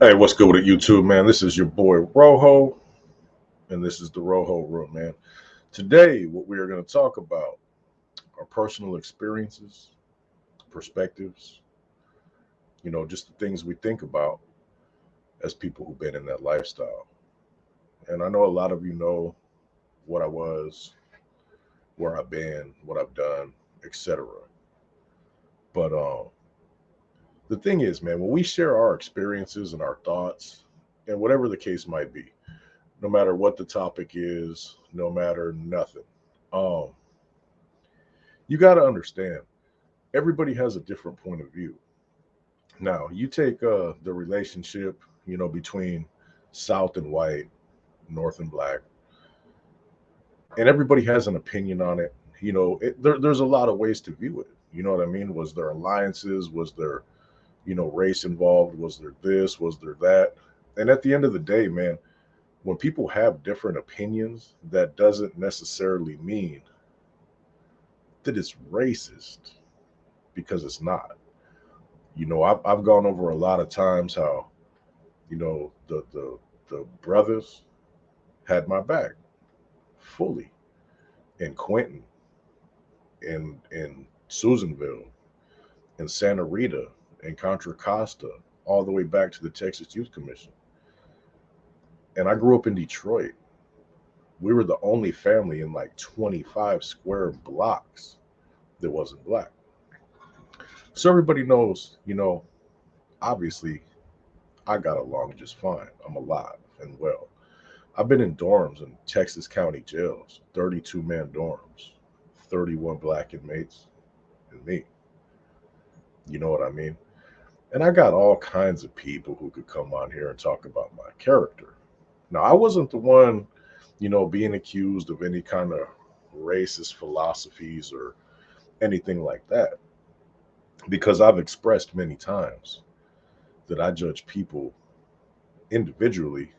Hey, what's good with it, YouTube, man? This is your boy Rojo, and this is the Rojo Room, man. Today, what we are going to talk about are personal experiences, perspectives, just the things we think about as people who've been in that lifestyle. And I know a lot of you know what I was, where I've been, what I've done, etc. But the thing is, man, when we share our experiences and our thoughts, and whatever the case might be, no matter what the topic is, no matter nothing. Um, you got to understand, everybody has a different point of view. Now, you take the relationship, between South and white, North and black, and everybody has an opinion on it. There's a lot of ways to view it. You know what I mean? Was there alliances? Was there, race involved? Was there this? Was there that? And at the end of the day, man, when people have different opinions, that doesn't necessarily mean that it's racist because it's not. I've gone over a lot of times how, the brothers had my back fully in Quentin, in Susanville, in Santa Rita, in Contra Costa, all the way back to the Texas Youth Commission. And I grew up in Detroit. We were the only family in like 25 square blocks that wasn't black. So everybody knows, obviously I got along just fine. I'm alive and well. I've been in dorms in Texas County jails, 32-man dorms, 31 black inmates, and me. You know what I mean? And I got all kinds of people who could come on here and talk about my character. Now, I wasn't the one, being accused of any kind of racist philosophies or anything like that, because I've expressed many times that I judge people individually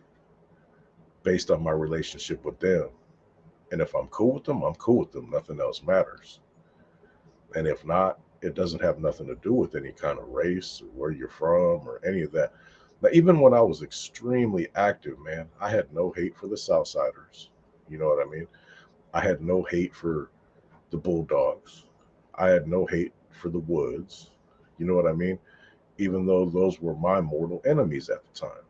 based on my relationship with them. And if I'm cool with them, I'm cool with them. Nothing else matters. And if not, it doesn't have nothing to do with any kind of race or where you're from or any of that. Now, even when I was extremely active, man, I had no hate for the Southsiders. You know what I mean? I had no hate for the Bulldogs. I had no hate for the Woods. You know what I mean? Even though those were my mortal enemies at the time.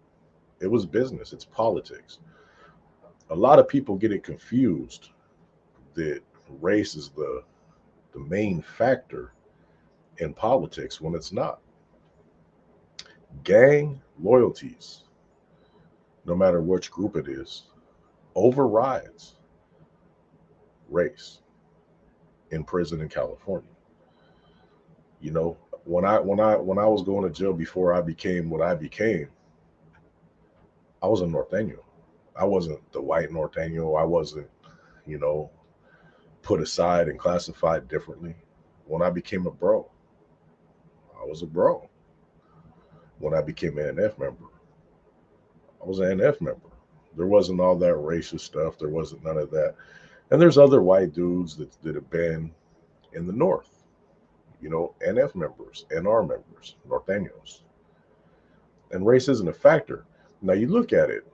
It was business, it's politics. A lot of people get it confused that race is the main factor in politics when it's not. Gang loyalties, no matter which group it is, overrides race in prison in California. You know, when I was going to jail before I became what I became, I was a norteño. I wasn't the white norteño. I wasn't, you know, put aside and classified differently. When I became a bro, I was a bro. When I became an NF member, I was an NF member. There wasn't all that racist stuff. There wasn't none of that. And there's other white dudes that have been in the North, NF members, NR members, Norteños. And race isn't a factor. Now you look at it,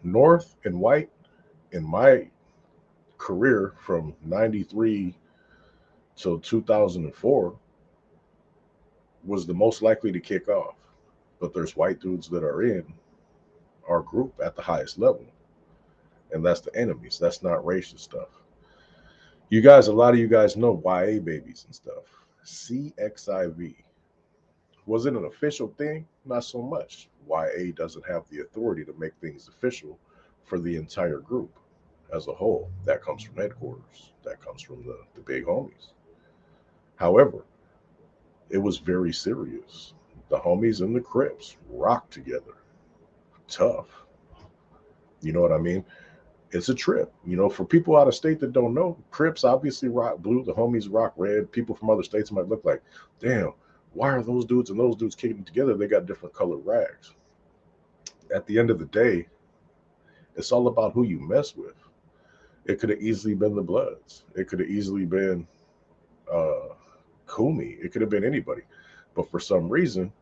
North and white in my career from 93 till 2004 was the most likely to kick off. But there's white dudes that are in our group at the highest level. And that's the enemies. That's not racist stuff. You guys, a lot of you guys know YA babies and stuff. CXIV. Was it an official thing? Not so much. YA doesn't have the authority to make things official for the entire group as a whole. That comes from headquarters. That comes from the big homies. However, it was very serious. The homies and the Crips rocked together. Tough. You know what I mean? It's a trip. For people out of state that don't know, Crips obviously rock blue, the homies rock red. People from other states might look like, damn, why are those dudes and those dudes kicking together? They got different colored rags. At the end of the day, it's all about who you mess with. It could have easily been the Bloods. It could have easily been uh, Kumi. It could have been anybody. But for some reason,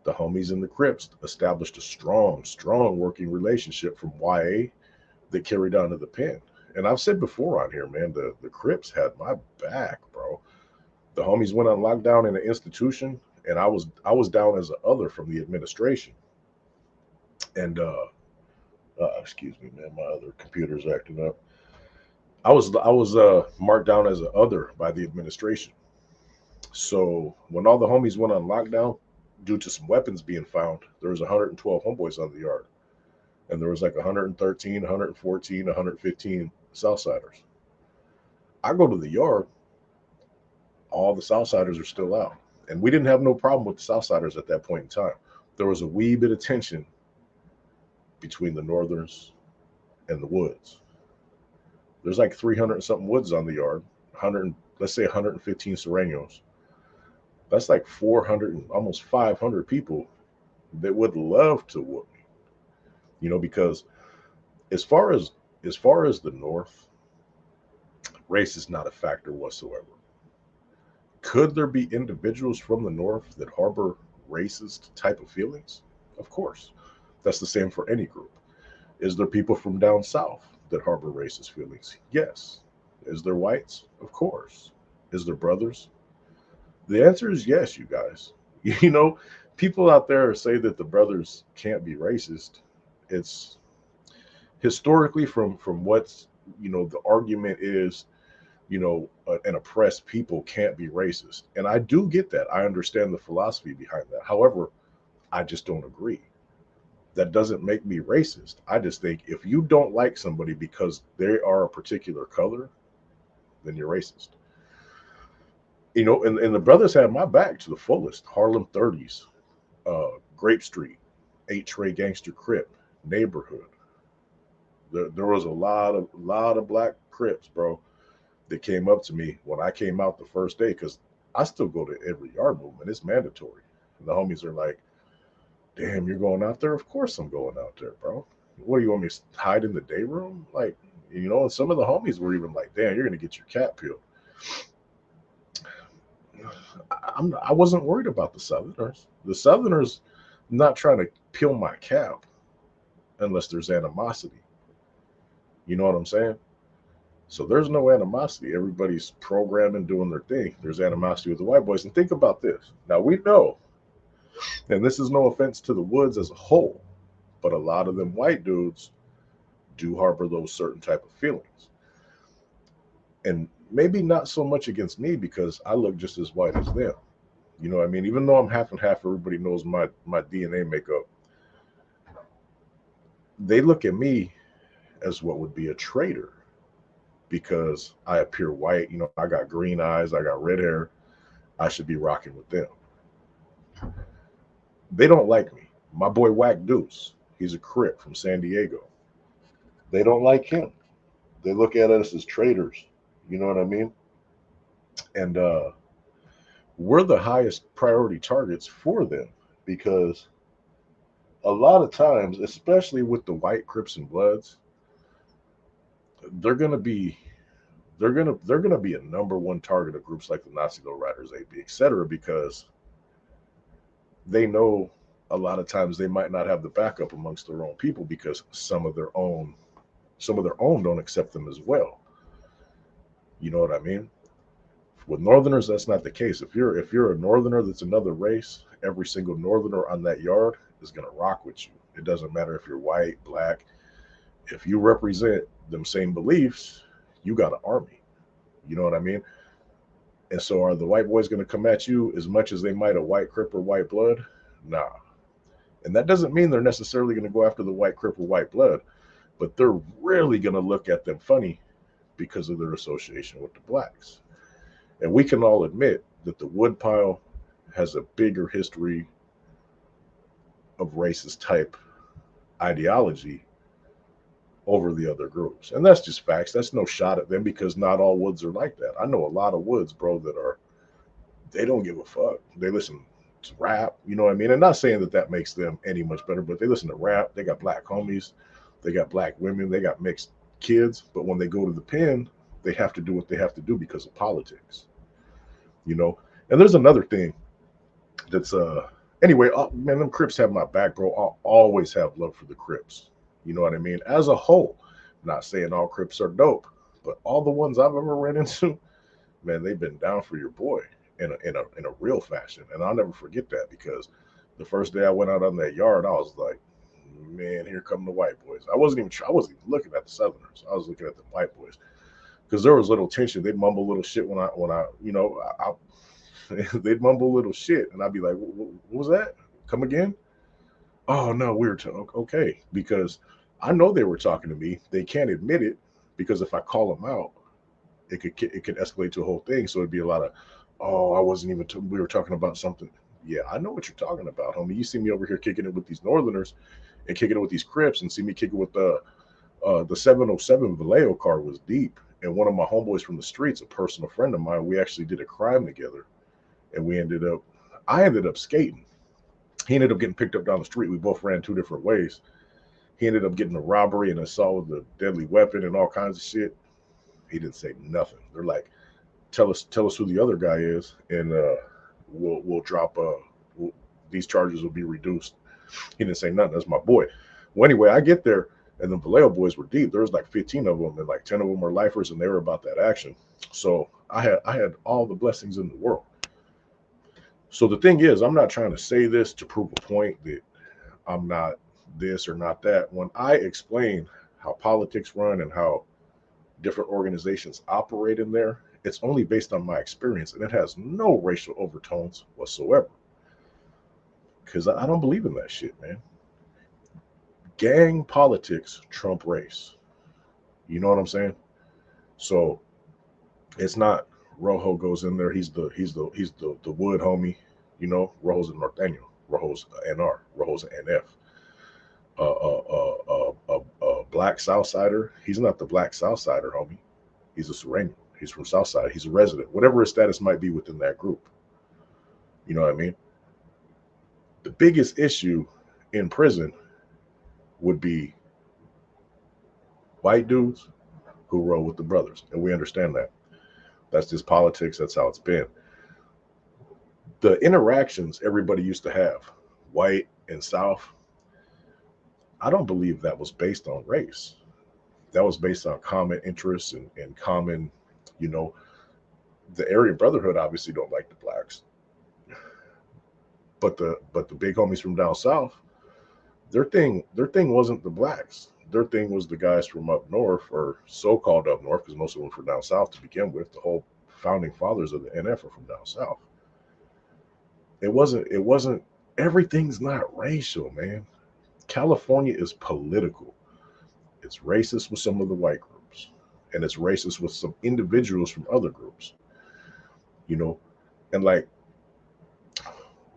The homies and the Crips established a strong working relationship from YA that carried on to the pen. And I've said before on here, man, the Crips had my back, bro. The homies went on lockdown in an institution, and I was down as an other from the administration. And excuse me, man, my other computer's acting up. I was marked down as an other by the administration. So when all the homies went on lockdown, due to some weapons being found, there was 112 homeboys on the yard, and there was like 113, 114, 115 Southsiders. I go to the yard, all the Southsiders are still out, and we didn't have no problem with the Southsiders at that point in time. There was a wee bit of tension between the Northerners and the Woods. There's like 300 and something Woods on the yard, 100, let's say 115 Serranos. That's like 400 and almost 500 people that would love to whoop me, because as far as the North, race is not a factor whatsoever. Could there be individuals from the North that harbor racist type of feelings? Of course. That's the same for any group. Is there people from down south that harbor racist feelings? Yes. Is there whites? Of course. Is there brothers? The answer is yes, you guys. People out there say that the brothers can't be racist. It's historically from what's, the argument is, an oppressed people can't be racist. And I do get that. I understand the philosophy behind that. However, I just don't agree. That doesn't make me racist. I just think if you don't like somebody because they are a particular color, then you're racist. And the brothers had my back to the fullest. Harlem 30s, Grape Street, 8 Tray Gangster Crip, neighborhood. There was a lot of black Crips, bro, that came up to me when I came out the first day, because I still go to every yard movement. It's mandatory. And the homies are like, damn, you're going out there? Of course I'm going out there, bro. What do you want me to hide in the day room? Like, and some of the homies were even like, damn, you're going to get your cap peeled. I wasn't worried about the Southerners. The Southerners, not trying to peel my cap unless there's animosity. You know what I'm saying? So there's no animosity. Everybody's programming, doing their thing. There's animosity with the white boys. And think about this. Now we know, and this is no offense to the Woods as a whole, but a lot of them white dudes do harbor those certain type of feelings. And maybe not so much against me, because I look just as white as them. You know what I mean? Even though I'm half and half, everybody knows my DNA makeup. They look at me as what would be a traitor, because I appear white. I got green eyes, I got red hair. I should be rocking with them. They don't like me. My boy Whack Deuce, he's a Crip from San Diego. They don't like him. They look at us as traitors. You know what I mean? And we're the highest priority targets for them, because a lot of times, especially with the white Crips and Bloods, they're gonna be a number one target of groups like the Nazi Lowriders, AB, etc., because they know a lot of times they might not have the backup amongst their own people, because some of their own don't accept them as well. You know what I mean? With Northerners, that's not the case. If you're a Northerner that's another race, every single Northerner on that yard is gonna rock with you. It doesn't matter if you're white, black. If you represent them same beliefs, you got an army. You know what I mean? And so are the white boys going to come at you as much as they might a white Crip or white blood? Nah. And that doesn't mean they're necessarily going to go after the white Crip or white blood, but they're really going to look at them funny because of their association with the blacks. And we can all admit that the Woodpile has a bigger history of racist type ideology over the other groups. And that's just facts. That's no shot at them, because not all Woods are like that. I know a lot of Woods, bro, they don't give a fuck. They listen to rap, you know what I mean? And not saying that makes them any much better, but they listen to rap. They got black homies. They got black women. They got mixed kids. But when they go to the pen, they have to do what they have to do because of politics, And there's another thing that's Anyway, man, them Crips have my back, bro. I'll always have love for the Crips. You know what I mean? As a whole, not saying all Crips are dope, but all the ones I've ever ran into, man, they've been down for your boy in a real fashion, and I'll never forget that because the first day I went out on that yard, I was like, man, here come the white boys. I wasn't even looking at the Southerners. I was looking at the white boys because there was little tension. They'd mumble little shit they'd mumble little shit, and I'd be like, what was that? Come again? Oh no, we were okay because I know they were talking to me. They can't admit it because if I call them out, it could escalate to a whole thing. So it'd be a lot of, oh, I wasn't even. We were talking about something. Yeah, I know what you're talking about, homie. You see me over here kicking it with these Northerners and kicking it with these Crips, and see me kicking with the 707 Vallejo car was deep. And one of my homeboys from the streets, a personal friend of mine, we actually did a crime together, and I ended up skating. He ended up getting picked up down the street. We both ran two different ways. He ended up getting a robbery and assault with a deadly weapon and all kinds of shit. He didn't say nothing. They're like, tell us who the other guy is, and we'll drop these charges will be reduced. He didn't say nothing. That's my boy. Well, anyway, I get there, and the Vallejo boys were deep. There was like 15 of them, and like 10 of them were lifers, and they were about that action. So I had all the blessings in the world. So the thing is, I'm not trying to say this to prove a point that I'm not this or not that. When I explain how politics run and how different organizations operate in there, it's only based on my experience, and it has no racial overtones whatsoever. Because I don't believe in that shit, man. Gang politics trump race. You know what I'm saying? So it's not Rojo goes in there. He's the wood homie. You know, Rojo's a Norteño. Rojo's NR. Rojo's NF. Black Southsider. He's not the Black Southsider, homie. He's a Sereno. He's from Southside. He's a resident. Whatever his status might be within that group. You know what I mean? The biggest issue in prison would be white dudes who roll with the brothers. And we understand that. That's just politics. That's how it's been. The interactions everybody used to have, white and South, I don't believe that was based on race. That was based on common interests and common, you know, the Aryan Brotherhood obviously don't like the blacks. But the big homies from down south, their thing wasn't the blacks. Their thing was the guys from up north, or so-called up north, because most of them were from down south to begin with. The whole founding fathers of the NF are from down south. It wasn't everything's not racial, man. California is political. It's racist with some of the white groups, and it's racist with some individuals from other groups. You know, and like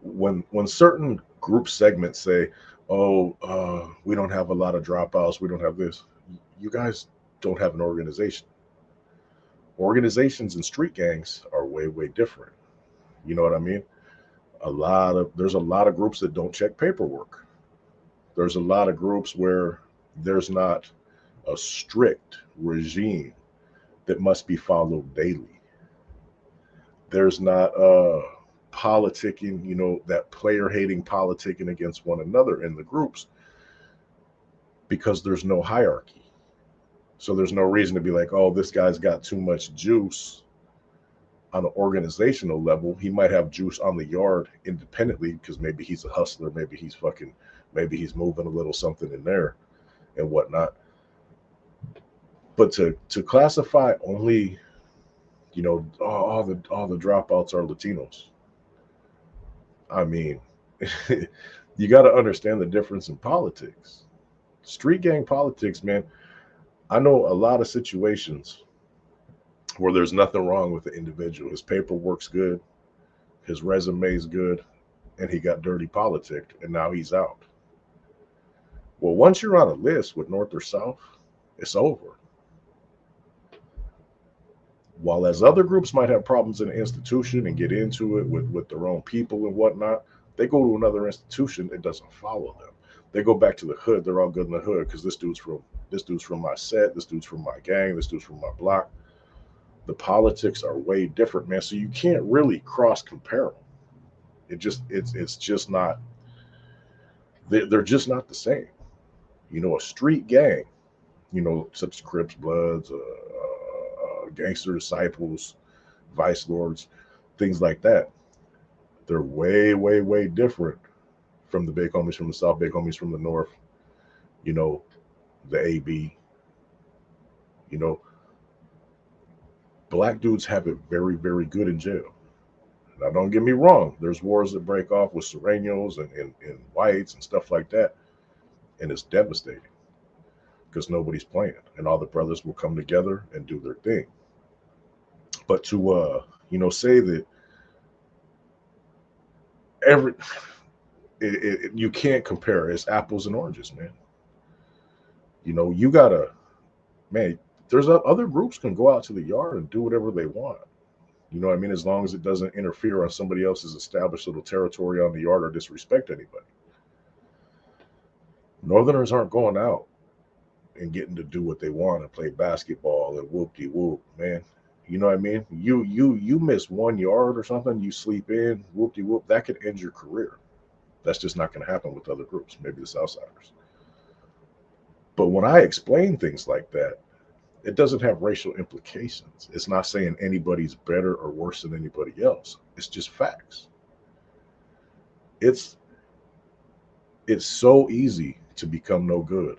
when certain group segments say, "Oh, we don't have a lot of dropouts. We don't have this." You guys don't have an organization. Organizations and street gangs are way, way different. You know what I mean? There's a lot of groups that don't check paperwork. There's a lot of groups where there's not a strict regime that must be followed daily. There's not politicking, that player hating politicking against one another in the groups because there's no hierarchy. So there's no reason to be like, oh, this guy's got too much juice on an organizational level. He might have juice on the yard independently because maybe he's a hustler, maybe he's moving a little something in there and whatnot. But to classify only, all the dropouts are Latinos. I mean, you got to understand the difference in politics. Street gang politics, man. I know a lot of situations where there's nothing wrong with the individual. His paperwork's good, his resume's good, and he got dirty politicked, and now he's out. Well, once you're on a list with North or South, it's over. While as other groups might have problems in the institution and get into it with their own people and whatnot, they go to another institution, it doesn't follow them. They go back to the hood, they're all good in the hood because this dude's from my set, this dude's from my gang, this dude's from my block. The politics are way different, man. So you can't really cross compare them. It's just not. They're just not the same. You know, a street gang. You know, such as Crips, Bloods, Gangster Disciples, Vice Lords, things like that. They're way, way, way different from the big homies from the South, big homies from the North. You know, the AB. You know, black dudes have it very, very good in jail. Now, don't get me wrong. There's wars that break off with Serranos and whites and stuff like that, and it's devastating because nobody's playing, and all the brothers will come together and do their thing. But to say that every you can't compare. It's apples and oranges, man. You know, you gotta, man. There's other groups can go out to the yard and do whatever they want. You know what I mean? As long as it doesn't interfere on somebody else's established little territory on the yard or disrespect anybody. Northerners aren't going out and getting to do what they want and play basketball and whoop de whoop, man. You know what I mean? You miss 1 yard or something, you sleep in, whoop de whoop, that could end your career. That's just not going to happen with other groups, maybe the Southsiders. But when I explain things like that, it doesn't have racial implications. It's not saying anybody's better or worse than anybody else. It's just facts. It's so easy to become no good,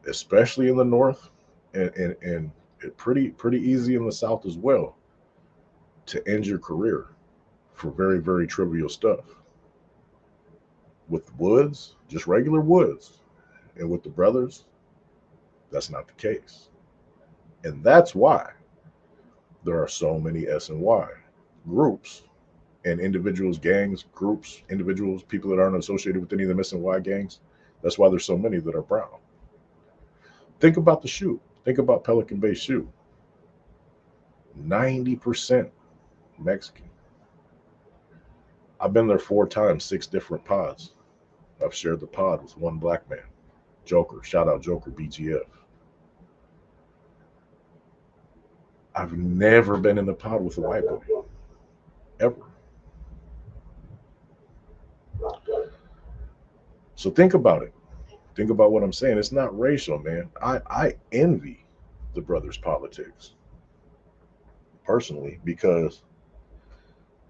especially in the North, and pretty easy in the South as well, to end your career for very, very trivial stuff. With Woods, just regular Woods, and with the brothers, that's not the case. And that's why there are so many S and Y groups and individuals, gangs, groups, individuals, people that aren't associated with any of the S and Y gangs. That's why there's so many that are brown. Think about the shoe. Think about Pelican Bay shoe. 90% Mexican. I've been there 4 times, 6 different pods. I've shared the pod with one black man, Joker. Shout out Joker BGF. I've never been in the pod with a white boy, ever. So think about it. Think about what I'm saying. It's not racial, man. I envy the brothers' politics personally because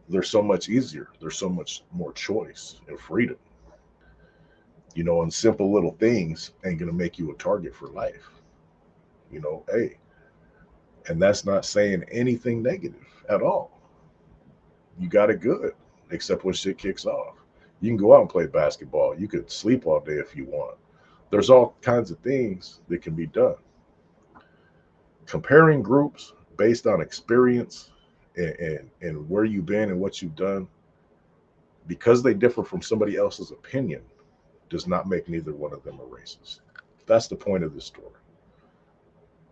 they're so much easier. There's so much more choice and freedom. You know, and simple little things ain't gonna make you a target for life. You know, hey, and that's not saying anything negative at all. You got it good, except when shit kicks off. You can go out and play basketball. You could sleep all day if you want. There's all kinds of things that can be done. Comparing groups based on experience and where you've been and what you've done, because they differ from somebody else's opinion, does not make neither one of them a racist. That's the point of this story.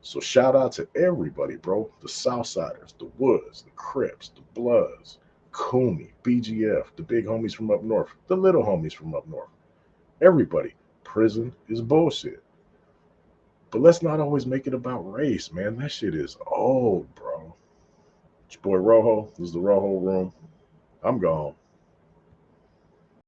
So shout out to everybody, bro. The Southsiders, the Woods, the Crips, the Bloods, Cooney, BGF, the big homies from up north, the little homies from up north. Everybody. Prison is bullshit. But let's not always make it about race, man. That shit is old, bro. It's your boy Rojo. This is the Rojo Room. I'm gone.